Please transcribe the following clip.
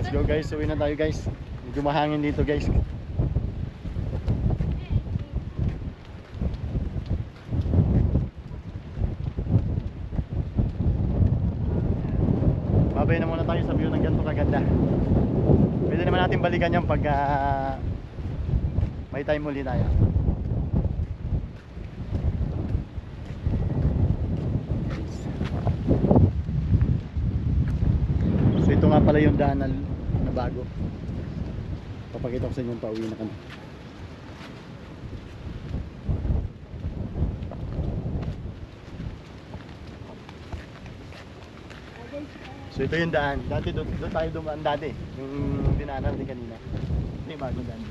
Let's go guys, uwi na tayo guys. Medyo mahangin dito guys. Babay na muna tayo sa view ng ganito kaganda. Pwede naman natin balikan yan pag may time muli tayo. So ito nga pala yung daanan na bago. Papakita ko sa inyo yung pauwi na kami. So ito yung daan. Dati doon tayo dumaan dati. Yung dinaanan natin kanina. Ito yung bagong daan.